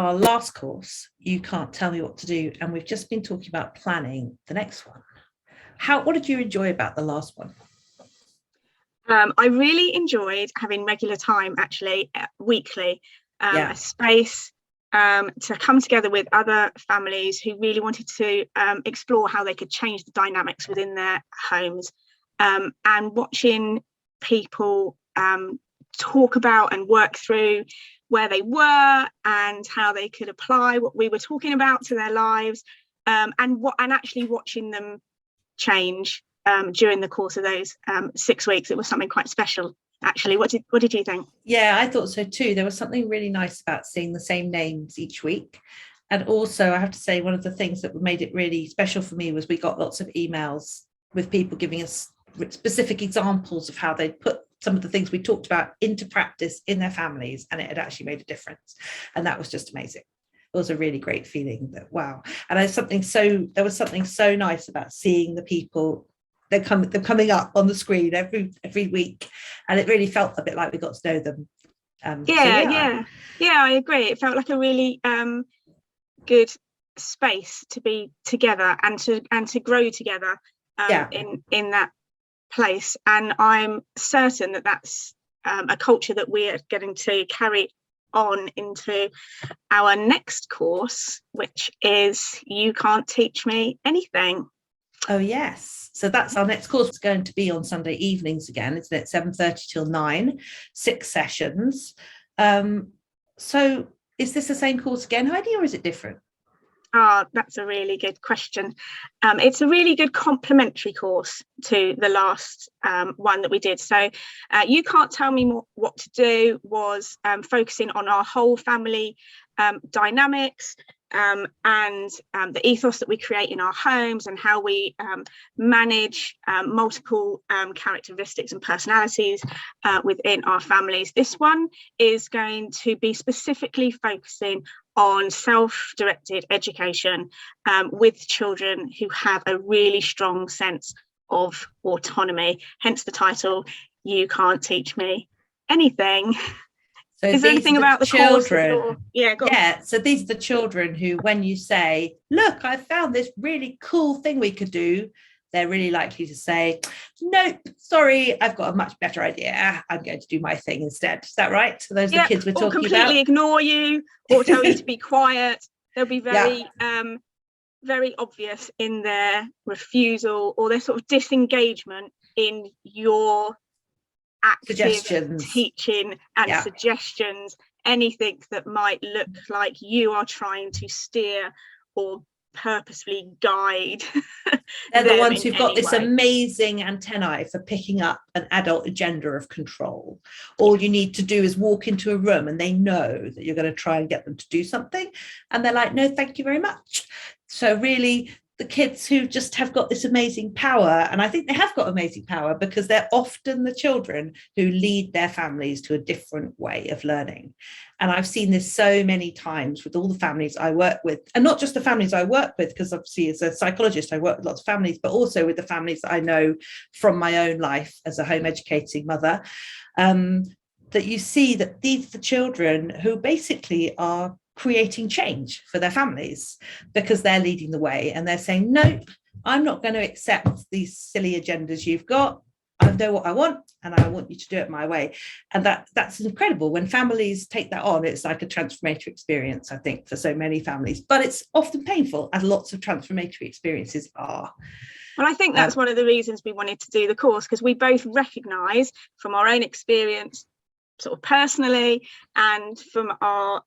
our last course, You Can't Tell Me What to Do, and we've just been talking about planning the next one. What did you enjoy about the last one? I really enjoyed having regular time, actually, weekly, Yeah. a space to come together with other families who really wanted to explore how they could change the dynamics within their homes, and watching people talk about and work through where they were and how they could apply what we were talking about to their lives, and actually watching them change during the course of those 6 weeks. It was something quite special, actually. What did you think? Yeah, I thought so too. There was something really nice about seeing the same names each week. And also, I have to say, one of the things that made it really special for me was we got lots of emails with people giving us specific examples of how they put some of the things we talked about into practice in their families, and it had actually made a difference. And that was just amazing. It was a really great feeling that, wow. And there was something so nice about seeing the people. They're coming up on the screen every week, and it really felt a bit like we got to know them. Yeah, I agree. It felt like a really good space to be together and to grow together in that place. And I'm certain that that's a culture that we are going to carry on into our next course, which is You Can't Teach Me Anything. Oh yes, so that's our next course. It's going to be on Sunday evenings again, isn't it? 7:30 till 9, 6 sessions. So is this the same course again, Heidi, or is it different? That's a really good question. It's a really good complementary course to the last one that we did. So You Can't Tell Me What to Do was focusing on our whole family dynamics, and the ethos that we create in our homes, and how we manage multiple characteristics and personalities within our families. This one is going to be specifically focusing on self-directed education with children who have a really strong sense of autonomy, hence the title, You Can't Teach Me Anything. So is there anything about the children? So these are the children who, when you say, look, I found this really cool thing we could do, they're really likely to say, nope, sorry, I've got a much better idea. I'm going to do my thing instead. Is that right? So those are the kids we're talking about. Or completely ignore you, or tell you to be quiet. They'll be very obvious in their refusal or their sort of disengagement in your active suggestions, teaching and suggestions, anything that might look like you are trying to steer or purposefully guide. They're the ones who've got this amazing antennae for picking up an adult agenda of control. All you need to do is walk into a room and they know that you're going to try and get them to do something, and they're like, no, thank you very much. So really, the kids who just have got this amazing power, and I think they have got amazing power because they're often the children who lead their families to a different way of learning. And I've seen this so many times with all the families I work with, and not just the families I work with, because obviously as a psychologist, I work with lots of families, but also with the families that I know from my own life as a home educating mother, that you see that these are the children who basically are creating change for their families because they're leading the way and they're saying, nope, I'm not going to accept these silly agendas you've got. I know what I want and I want you to do it my way. And that's incredible. When families take that on, it's like a transformative experience, I think, for so many families, but it's often painful, as lots of transformative experiences are. Well, I think that's one of the reasons we wanted to do the course, because we both recognise from our own experience, sort of personally, and from our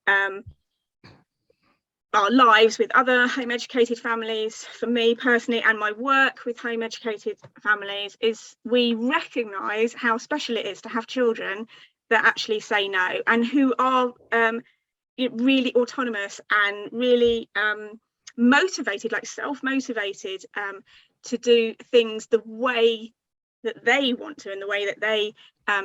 lives with other home educated families, for me personally, and my work with home educated families, is we recognise how special it is to have children that actually say no and who are really autonomous and really motivated, like self-motivated, to do things the way that they want to and the way that they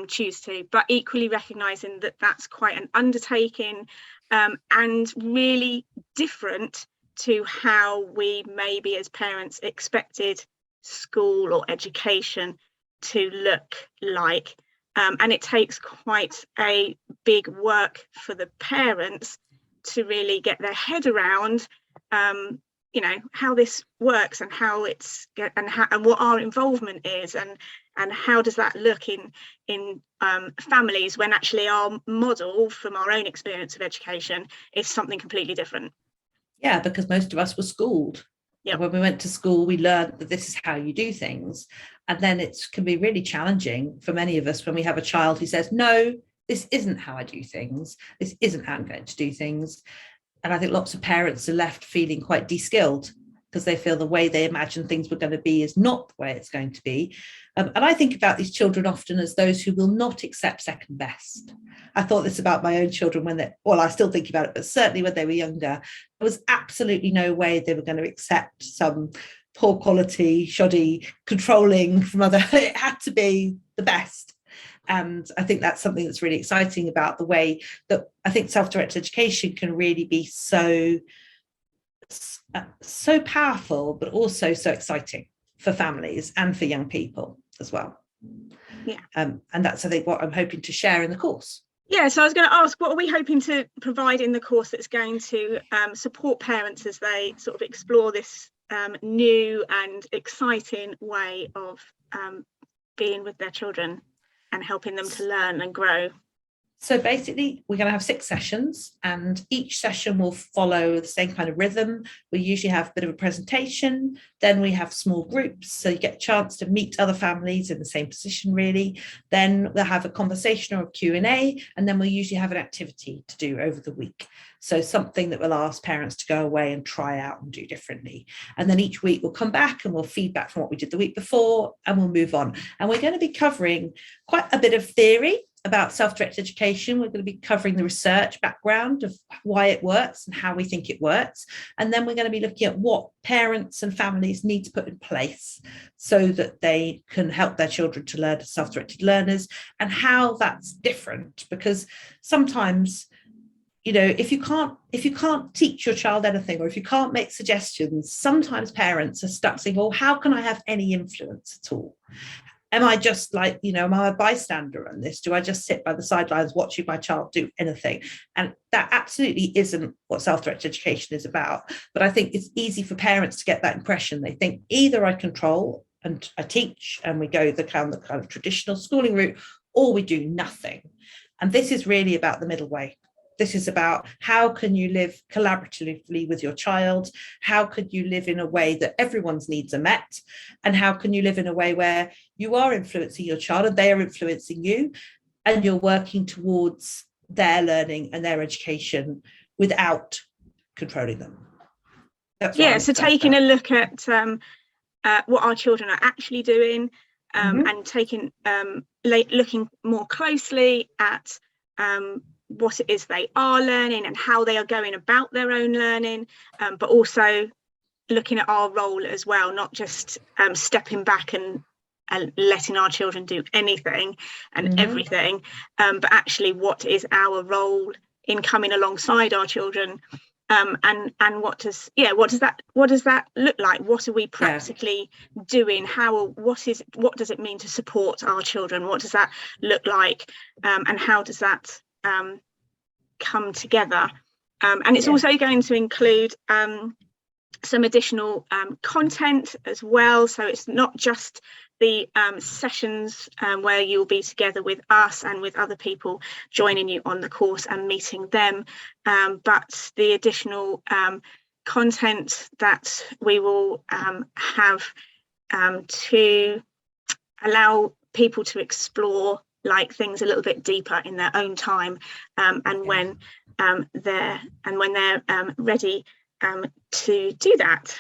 choose to, but equally recognising that that's quite an undertaking, and really different to how we maybe as parents expected school or education to look like. And it takes quite a big work for the parents to really get their head around how this works and how it's and what our involvement is, and how does that look in families, when actually our model from our own experience of education is something completely different. Yeah, because most of us were schooled. Yep. When we went to school, we learned that this is how you do things. And then it can be really challenging for many of us when we have a child who says, no, this isn't how I do things. This isn't how I'm going to do things. And I think lots of parents are left feeling quite de-skilled because they feel the way they imagine things were going to be is not the way it's going to be. And I think about these children often as those who will not accept second best. I thought this about my own children I still think about it, but certainly when they were younger, there was absolutely no way they were going to accept some poor quality, shoddy, controlling from other. It had to be the best. And I think that's something that's really exciting about the way that I think self-directed education can really be so powerful, but also so exciting for families and for young people as well. Yeah. And that's, I think, what I'm hoping to share in the course. Yeah, so I was going to ask, what are we hoping to provide in the course that's going to support parents as they sort of explore this new and exciting way of being with their children and helping them to learn and grow? So basically, we're going to have 6 sessions, and each session will follow the same kind of rhythm. We usually have a bit of a presentation, then we have small groups, so you get a chance to meet other families in the same position, really. Then we'll have a conversation or a Q&A, and then we'll usually have an activity to do over the week. So something that will ask parents to go away and try out and do differently. And then each week we'll come back and we'll feedback from what we did the week before, and we'll move on. And we're going to be covering quite a bit of theory about self-directed education. We're going to be covering the research background of why it works and how we think it works. And then we're going to be looking at what parents and families need to put in place so that they can help their children to learn as self-directed learners, and how that's different. Because sometimes, if you can't teach your child anything, or if you can't make suggestions, sometimes parents are stuck saying, well, how can I have any influence at all? Am I just am I a bystander on this? Do I just sit by the sidelines watching my child do anything? And that absolutely isn't what self-directed education is about. But I think it's easy for parents to get that impression. They think either I control and I teach and we go the kind of traditional schooling route, or we do nothing. And this is really about the middle way. This is about how can you live collaboratively with your child? How could you live in a way that everyone's needs are met? And how can you live in a way where you are influencing your child and they are influencing you, and you're working towards their learning and their education without controlling them? So taking a look at what our children are actually doing, and taking looking more closely at what it is they are learning and how they are going about their own learning, but also looking at our role as well, not just stepping back and letting our children do anything and everything, but actually what is our role in coming alongside our children, and what does that look like? What are we practically doing? What does it mean to support our children? What does that look like, and how does that come together? And it's also going to include some additional content as well. So it's not just the sessions where you'll be together with us and with other people joining you on the course and meeting them, but the additional content that we will have to allow people to explore things a little bit deeper in their own time, when they're ready to do that.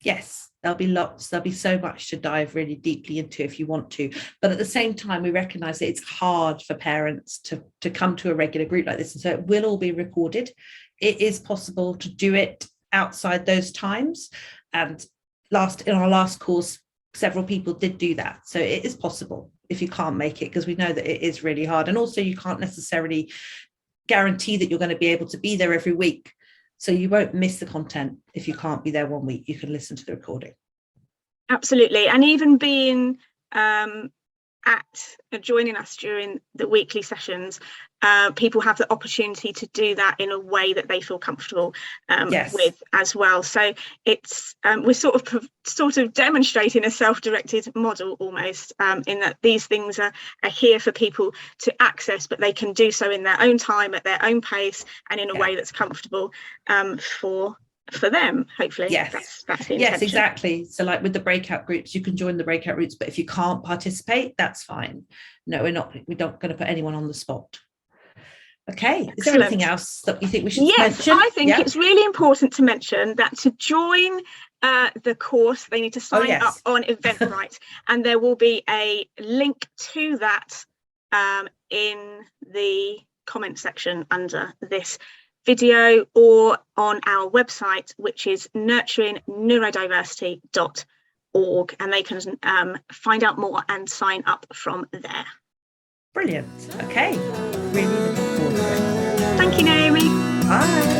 Yes, there'll be so much to dive really deeply into if you want to, but at the same time we recognize that it's hard for parents to come to a regular group like this, and so it will all be recorded. It is possible to do it outside those times, and in our last course several people did do that, so it is possible if you can't make it, because we know that it is really hard, and also you can't necessarily guarantee that you're going to be able to be there every week, so you won't miss the content. If you can't be there one week, you can listen to the recording. Absolutely. And even being at joining us during the weekly sessions, people have the opportunity to do that in a way that they feel comfortable with as well. So it's we're sort of demonstrating a self-directed model almost, in that these things are here for people to access, but they can do so in their own time, at their own pace, and in a way that's comfortable for them, hopefully. That's the intention. Yes, exactly. So like with the breakout groups, you can join the breakout groups, but if you can't participate, that's fine. No, we're not going to put anyone on the spot. Okay. Excellent. Is there anything else that you think we should mention? I think it's really important to mention that to join the course, they need to sign up on Eventbrite, and there will be a link to that in the comment section under this video or on our website, which is nurturingneurodiversity.org, and they can find out more and sign up from there. Brilliant. Okay. Really looking forward to it. Thank you, Naomi. Bye.